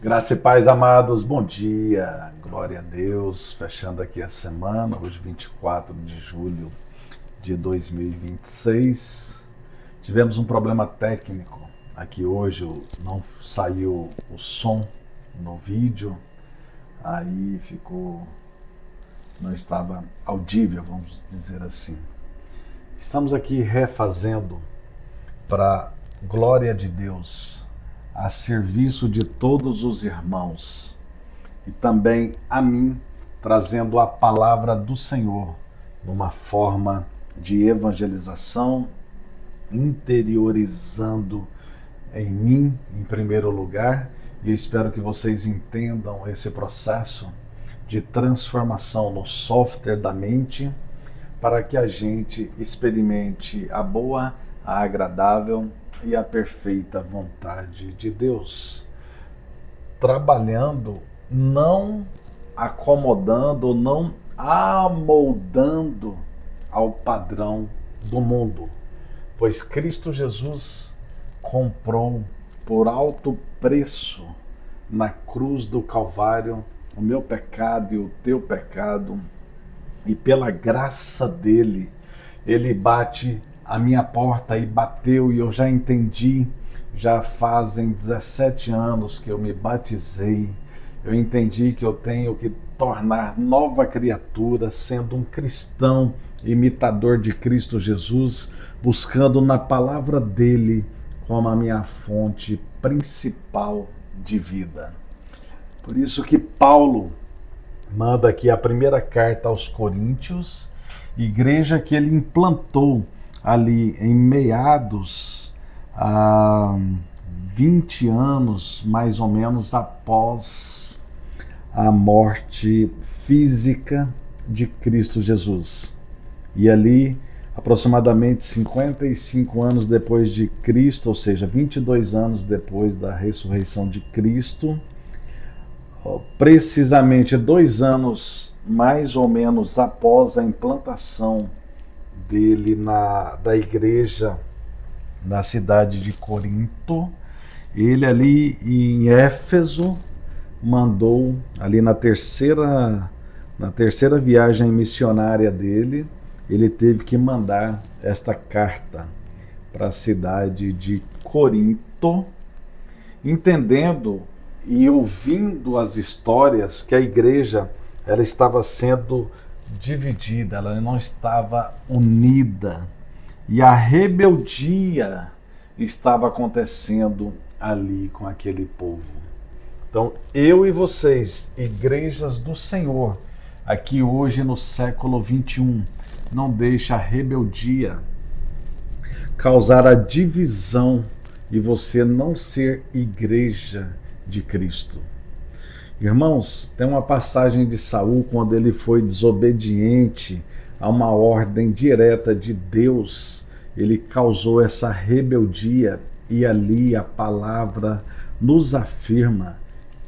Graça e paz, amados, bom dia, glória a Deus, fechando aqui a semana, hoje 24 de julho de 2026. Tivemos um problema técnico aqui hoje, não saiu o som no vídeo, aí não estava audível, vamos dizer assim. Estamos aqui refazendo para glória de Deus, a serviço de todos os irmãos e também a mim, trazendo a palavra do Senhor numa forma de evangelização, interiorizando em mim, em primeiro lugar, e eu espero que vocês entendam esse processo de transformação no software da mente, para que a gente experimente a boa, a agradável e a perfeita vontade de Deus. Trabalhando, não acomodando, não amoldando ao padrão do mundo, pois Cristo Jesus comprou por alto preço na cruz do Calvário o meu pecado e o teu pecado, e pela graça dele, ele bate a minha porta e bateu, e eu já entendi. Já fazem 17 anos que eu me batizei. Eu entendi que eu tenho que tornar nova criatura, sendo um cristão, imitador de Cristo Jesus, buscando na palavra dele como a minha fonte principal de vida. Por isso que Paulo manda aqui a primeira carta aos Coríntios, igreja que ele implantou ali em meados a 20 anos, mais ou menos, após a morte física de Cristo Jesus. E ali, aproximadamente 55 anos depois de Cristo, ou seja, 22 anos depois da ressurreição de Cristo, precisamente 2 anos mais ou menos após a implantação dele da igreja na cidade de Corinto, ele ali em Éfeso mandou, ali na terceira viagem missionária dele, ele teve que mandar esta carta para a cidade de Corinto, entendendo e ouvindo as histórias que a igreja ela estava sendo dividida, ela não estava unida, e a rebeldia estava acontecendo ali com aquele povo. Então, eu e vocês, igrejas do Senhor, aqui hoje no século 21, não deixa a rebeldia causar a divisão e você não ser igreja de Cristo. Irmãos, tem uma passagem de Saul quando ele foi desobediente a uma ordem direta de Deus, ele causou essa rebeldia, e ali a palavra nos afirma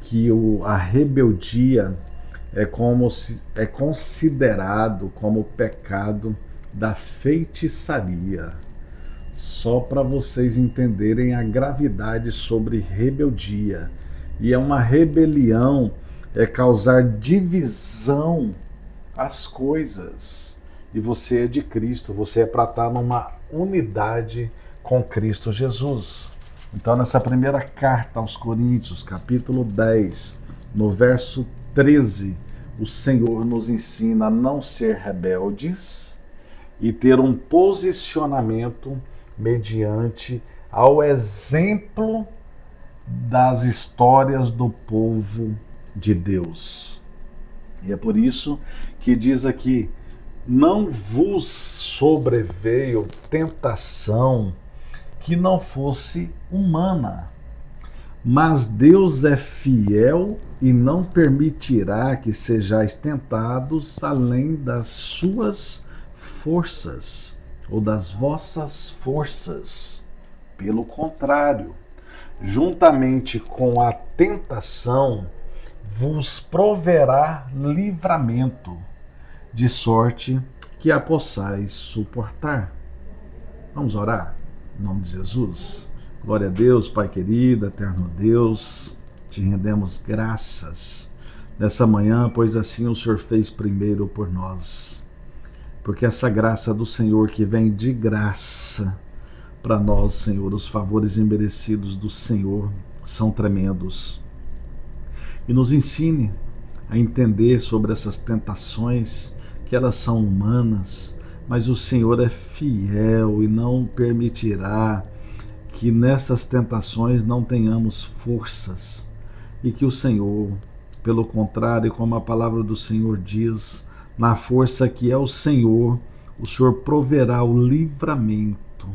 que a rebeldia é considerado como pecado da feitiçaria. Só para vocês entenderem a gravidade sobre rebeldia. E é uma rebelião, é causar divisão às coisas. E você é de Cristo, você é para estar numa unidade com Cristo Jesus. Então, nessa primeira carta aos Coríntios, capítulo 10, no verso 13, o Senhor nos ensina a não ser rebeldes e ter um posicionamento mediante ao exemplo das histórias do povo de Deus. E é por isso que diz aqui: não vos sobreveio tentação que não fosse humana, mas Deus é fiel e não permitirá que sejais tentados além das suas forças ou das vossas forças. Pelo contrário, juntamente com a tentação, vos proverá livramento, de sorte que a possais suportar. Vamos orar? Em nome de Jesus. Glória a Deus, Pai querido, eterno Deus. te rendemos graças nessa manhã, pois assim o Senhor fez primeiro por nós. Porque essa graça do Senhor que vem de graça para nós, Senhor, os favores imerecidos do Senhor são tremendos. E nos ensine a entender sobre essas tentações, que elas são humanas, mas o Senhor é fiel e não permitirá que nessas tentações não tenhamos forças. E que o Senhor, pelo contrário, como a palavra do Senhor diz, na força que é o Senhor proverá o livramento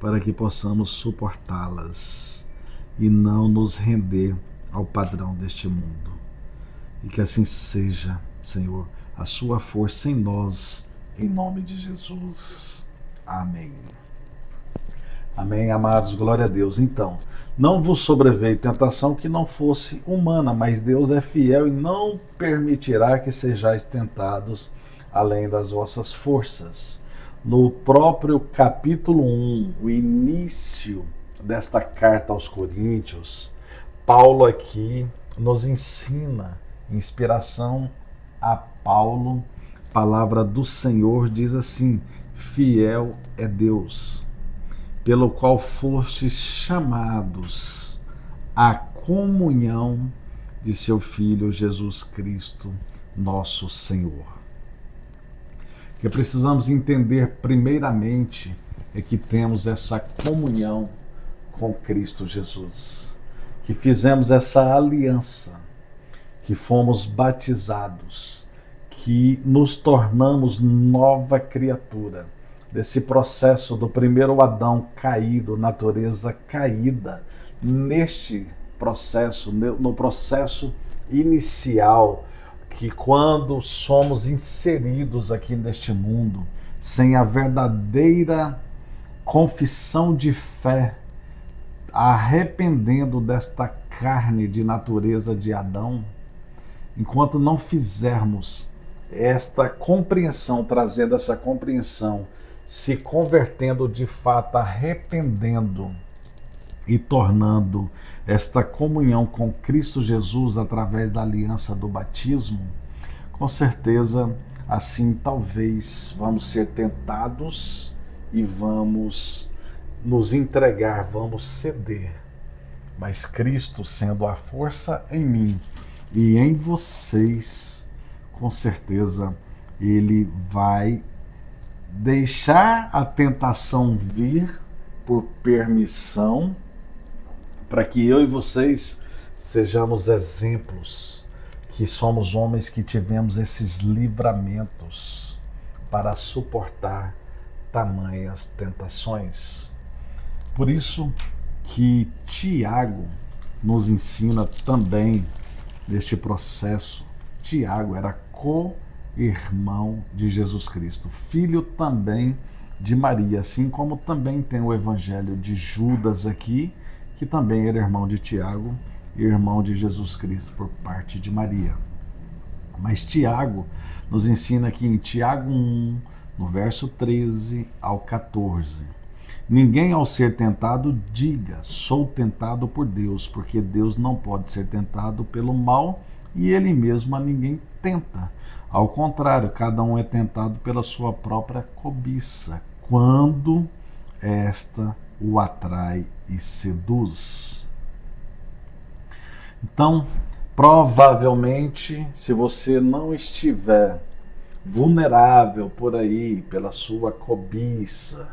para que possamos suportá-las e não nos render ao padrão deste mundo. E que assim seja, Senhor, a sua força em nós, em nome de Jesus. Amém. Amém, amados, glória a Deus. Então, não vos sobreveio tentação que não fosse humana, mas Deus é fiel e não permitirá que sejais tentados além das vossas forças. No próprio capítulo 1, o início desta carta aos Coríntios, Paulo aqui nos ensina, inspiração a Paulo, palavra do Senhor diz assim: fiel é Deus, pelo qual fostes chamados à comunhão de seu Filho Jesus Cristo, nosso Senhor. O que precisamos entender primeiramente é que temos essa comunhão com Cristo Jesus, que fizemos essa aliança, que fomos batizados, que nos tornamos nova criatura, desse processo do primeiro Adão caído, natureza caída, neste processo, no processo inicial, que quando somos inseridos aqui neste mundo, sem a verdadeira confissão de fé, arrependendo desta carne de natureza de Adão, enquanto não fizermos esta compreensão, trazendo essa compreensão, se convertendo de fato, arrependendo e tornando esta comunhão com Cristo Jesus através da aliança do batismo, com certeza, assim talvez vamos ser tentados e vamos nos entregar, vamos ceder. Mas Cristo, sendo a força em mim e em vocês, com certeza Ele vai deixar a tentação vir por permissão, para que eu e vocês sejamos exemplos, que somos homens que tivemos esses livramentos para suportar tamanhas tentações. Por isso que Tiago nos ensina também neste processo. Tiago era co-irmão de Jesus Cristo, filho também de Maria, assim como também tem o evangelho de Judas aqui, que também era irmão de Tiago e irmão de Jesus Cristo por parte de Maria. Mas Tiago nos ensina aqui em Tiago 1, no verso 13 ao 14. Ninguém ao ser tentado diga, sou tentado por Deus, porque Deus não pode ser tentado pelo mal e ele mesmo a ninguém tenta. Ao contrário, cada um é tentado pela sua própria cobiça, quando esta o atrai e seduz. Então, provavelmente, se você não estiver vulnerável por aí, pela sua cobiça,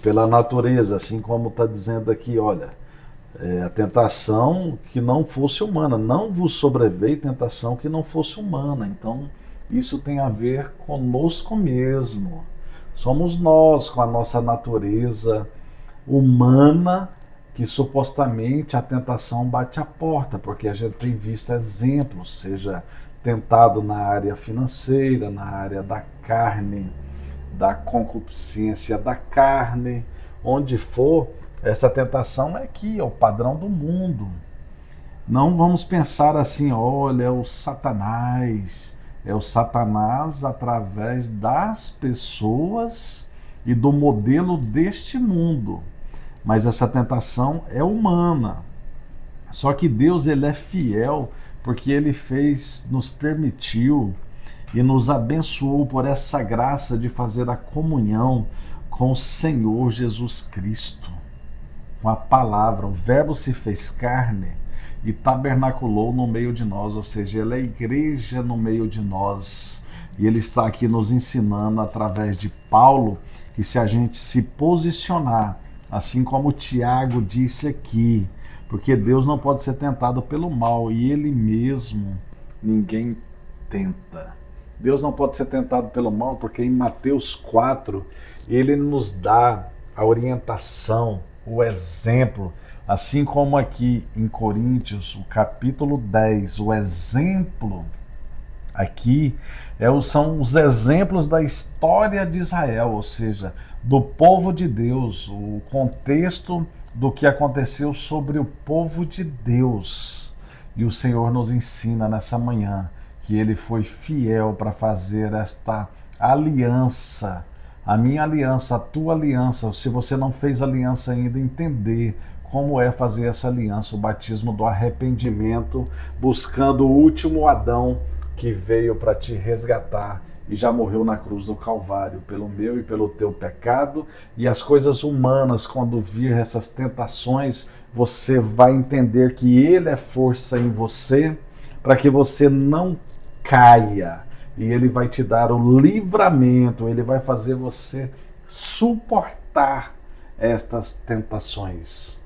pela natureza, assim como está dizendo aqui, olha, a tentação que não fosse humana, não vos sobreveio tentação que não fosse humana. Então, isso tem a ver conosco mesmo. Somos nós, com a nossa natureza humana, que supostamente a tentação bate à porta, porque a gente tem visto exemplos, seja tentado na área financeira, na área da carne, da concupiscência da carne, onde for, essa tentação é aqui, é o padrão do mundo. Não vamos pensar assim, olha, é o Satanás através das pessoas e do modelo deste mundo. Mas essa tentação é humana. Só que Deus, ele é fiel, porque ele nos permitiu e nos abençoou por essa graça de fazer a comunhão com o Senhor Jesus Cristo, com a palavra. O Verbo se fez carne e tabernaculou no meio de nós, ou seja, ele é a igreja no meio de nós. E ele está aqui nos ensinando através de Paulo que se a gente se posicionar, assim como o Tiago disse aqui, porque Deus não pode ser tentado pelo mal e ele mesmo ninguém tenta. Deus não pode ser tentado pelo mal, porque em Mateus 4 ele nos dá a orientação, o exemplo, assim como aqui em Coríntios, o capítulo 10, o exemplo aqui são os exemplos da história de Israel, ou seja, do povo de Deus, o contexto do que aconteceu sobre o povo de Deus. E o Senhor nos ensina nessa manhã que ele foi fiel para fazer esta aliança, a minha aliança, a tua aliança. Se você não fez aliança ainda, entender como é fazer essa aliança, o batismo do arrependimento, buscando o último Adão que veio para te resgatar e já morreu na cruz do Calvário, pelo meu e pelo teu pecado. E as coisas humanas, quando vir essas tentações, você vai entender que ele é força em você, para que você não caia. E ele vai te dar o livramento, ele vai fazer você suportar estas tentações.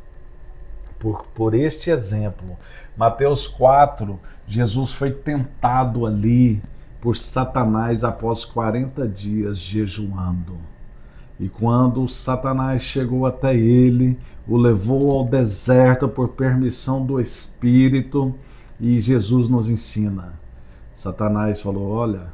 Por este exemplo, Mateus 4, Jesus foi tentado ali por Satanás após 40 dias jejuando. E quando Satanás chegou até ele, o levou ao deserto por permissão do Espírito, e Jesus nos ensina. Satanás falou: olha,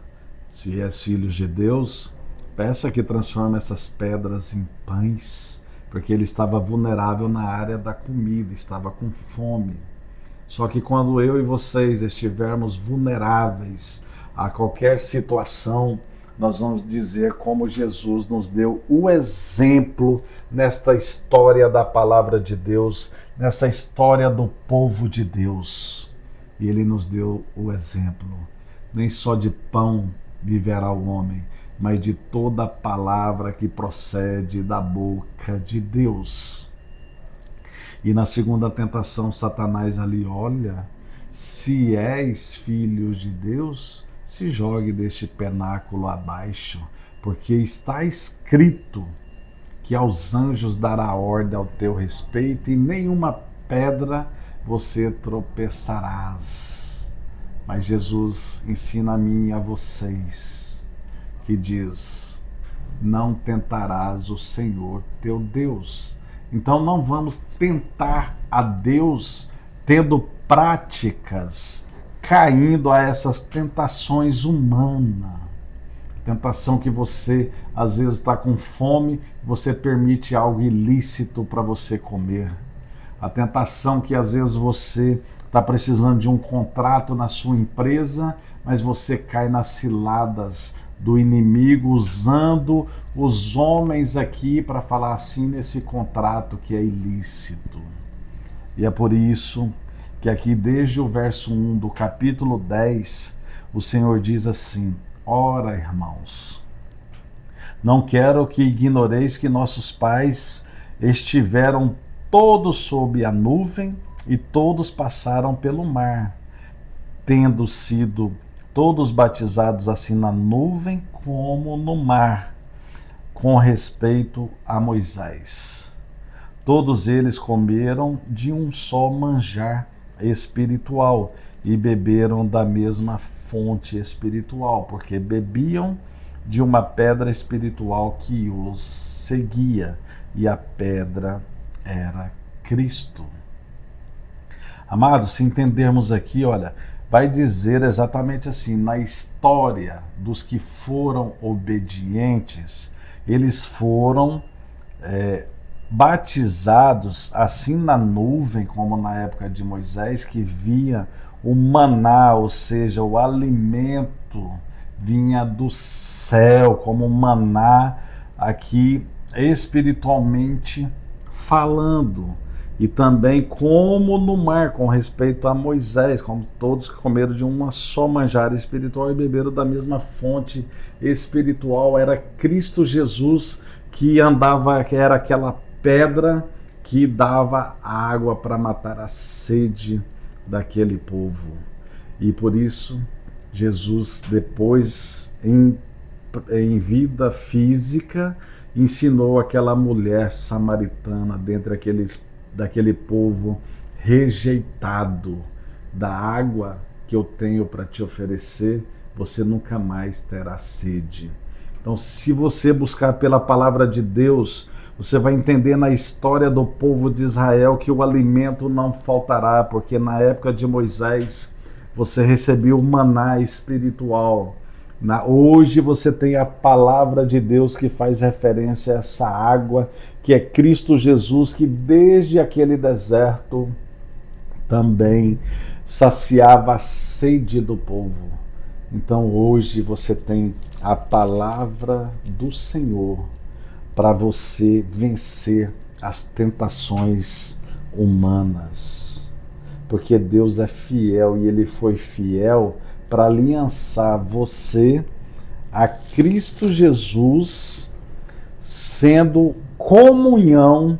se és filho de Deus, peça que transforme essas pedras em pães, porque ele estava vulnerável na área da comida, estava com fome. Só que quando eu e vocês estivermos vulneráveis a qualquer situação, nós vamos dizer como Jesus nos deu o exemplo nesta história da palavra de Deus, nessa história do povo de Deus. E ele nos deu o exemplo. Nem só de pão viverá o homem, mas de toda palavra que procede da boca de Deus. E na segunda tentação, Satanás ali: olha, se és filho de Deus, se jogue deste penáculo abaixo, porque está escrito que aos anjos dará ordem ao teu respeito, e nenhuma pedra você tropeçarás. Mas Jesus ensina a mim e a vocês, que diz: não tentarás o Senhor teu Deus. Então não vamos tentar a Deus tendo práticas, caindo a essas tentações humanas. Tentação que você às vezes está com fome, você permite algo ilícito para você comer. A tentação que às vezes você está precisando de um contrato na sua empresa, mas você cai nas ciladas do inimigo, usando os homens aqui para falar assim nesse contrato que é ilícito. E é por isso que aqui desde o verso 1 do capítulo 10, o Senhor diz assim: ora, irmãos, não quero que ignoreis que nossos pais estiveram todos sob a nuvem e todos passaram pelo mar, tendo sido todos batizados assim na nuvem como no mar, com respeito a Moisés. Todos eles comeram de um só manjar espiritual e beberam da mesma fonte espiritual, porque bebiam de uma pedra espiritual que os seguia, e a pedra era Cristo. Amados, se entendermos aqui, olha, vai dizer exatamente assim: na história dos que foram obedientes, eles foram batizados assim na nuvem, como na época de Moisés, que via o maná, ou seja, o alimento vinha do céu, como maná aqui espiritualmente falando. E também como no mar, com respeito a Moisés, como todos que comeram de uma só manjar espiritual e beberam da mesma fonte espiritual. Era Cristo Jesus que andava, que era aquela pedra que dava água para matar a sede daquele povo. E por isso, Jesus, depois, em vida física, ensinou aquela mulher samaritana dentre daquele povo rejeitado: da água que eu tenho para te oferecer, você nunca mais terá sede. Então, se você buscar pela palavra de Deus, você vai entender na história do povo de Israel que o alimento não faltará, porque na época de Moisés você recebeu o maná espiritual. Hoje você tem a palavra de Deus que faz referência a essa água, que é Cristo Jesus, que desde aquele deserto também saciava a sede do povo. Então hoje você tem a palavra do Senhor para você vencer as tentações humanas. Porque Deus é fiel e Ele foi fiel para aliançar você a Cristo Jesus, sendo comunhão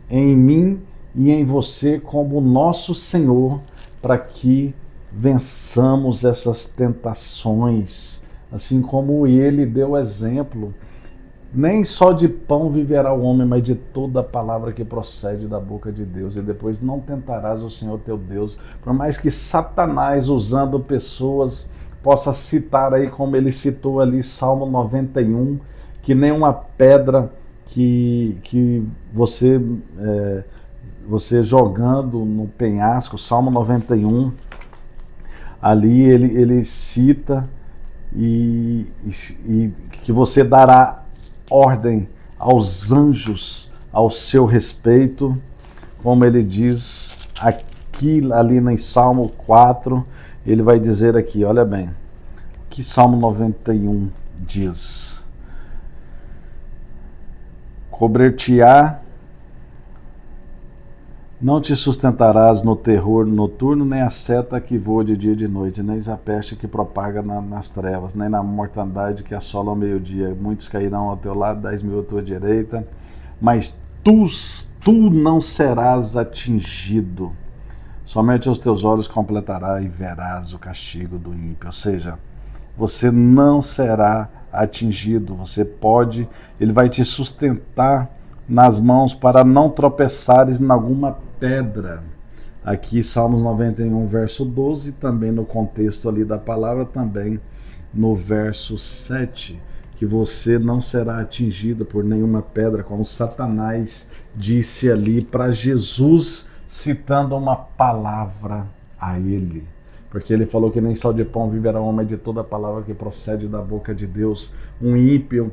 em mim e em você como nosso Senhor, para que vençamos essas tentações, assim como Ele deu exemplo. Nem só de pão viverá o homem, mas de toda a palavra que procede da boca de Deus. E depois não tentarás o Senhor teu Deus. Por mais que Satanás, usando pessoas, possa citar aí, como ele citou ali, Salmo 91, que nenhuma pedra que você jogando no penhasco, Salmo 91, ali ele cita e que você dará ordem aos anjos ao seu respeito, como ele diz aqui, ali em Salmo 4, ele vai dizer aqui, olha bem, que Salmo 91 diz: cobrir-te-á, não te sustentarás no terror noturno, nem a seta que voa de dia e de noite, nem a peste que propaga nas trevas, nem na mortandade que assola ao meio-dia. Muitos cairão ao teu lado, 10.000 à tua direita, mas tu não serás atingido. Somente os teus olhos completará e verás o castigo do ímpio. Ou seja, você não será atingido. Ele vai te sustentar nas mãos para não tropeçares em alguma pedra. Aqui Salmos 91, verso 12, também no contexto ali da palavra, também no verso 7, que você não será atingido por nenhuma pedra, como Satanás disse ali para Jesus, citando uma palavra a ele. Porque ele falou que nem só de pão viverá o homem, de toda a palavra que procede da boca de Deus. Um ímpio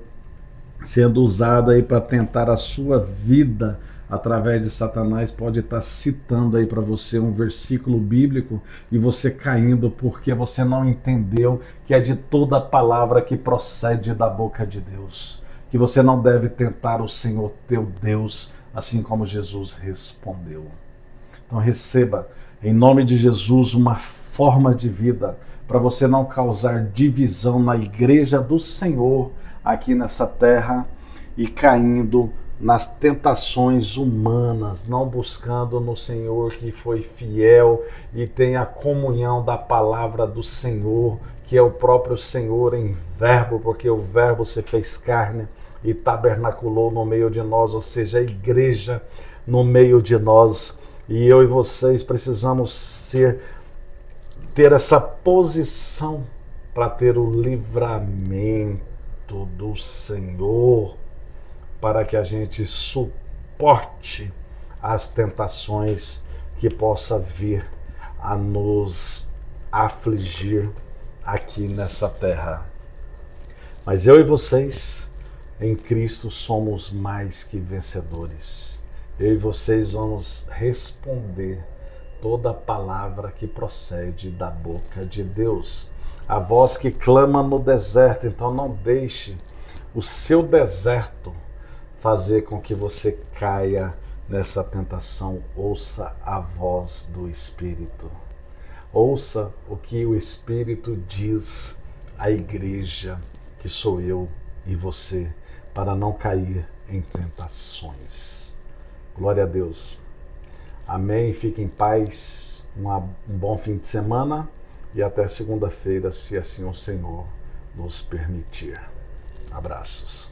sendo usado aí para tentar a sua vida através de Satanás pode estar citando aí para você um versículo bíblico e você caindo porque você não entendeu que é de toda a palavra que procede da boca de Deus, que você não deve tentar o Senhor teu Deus, assim como Jesus respondeu. Então receba em nome de Jesus uma forma de vida para você não causar divisão na igreja do Senhor aqui nessa terra e caindo nas tentações humanas, não buscando no Senhor que foi fiel e tem a comunhão da palavra do Senhor, que é o próprio Senhor em verbo, porque o verbo se fez carne e tabernaculou no meio de nós, ou seja, a igreja no meio de nós. E eu e vocês precisamos ter essa posição para ter o livramento do Senhor, para que a gente suporte as tentações que possa vir a nos afligir aqui nessa terra. Mas eu e vocês, em Cristo, somos mais que vencedores. Eu e vocês vamos responder toda a palavra que procede da boca de Deus. A voz que clama no deserto. Então não deixe o seu deserto fazer com que você caia nessa tentação, ouça a voz do Espírito. Ouça o que o Espírito diz à igreja, que sou eu e você, para não cair em tentações. Glória a Deus. Amém. Fique em paz. Um bom fim de semana e até segunda-feira, se assim o Senhor nos permitir. Abraços.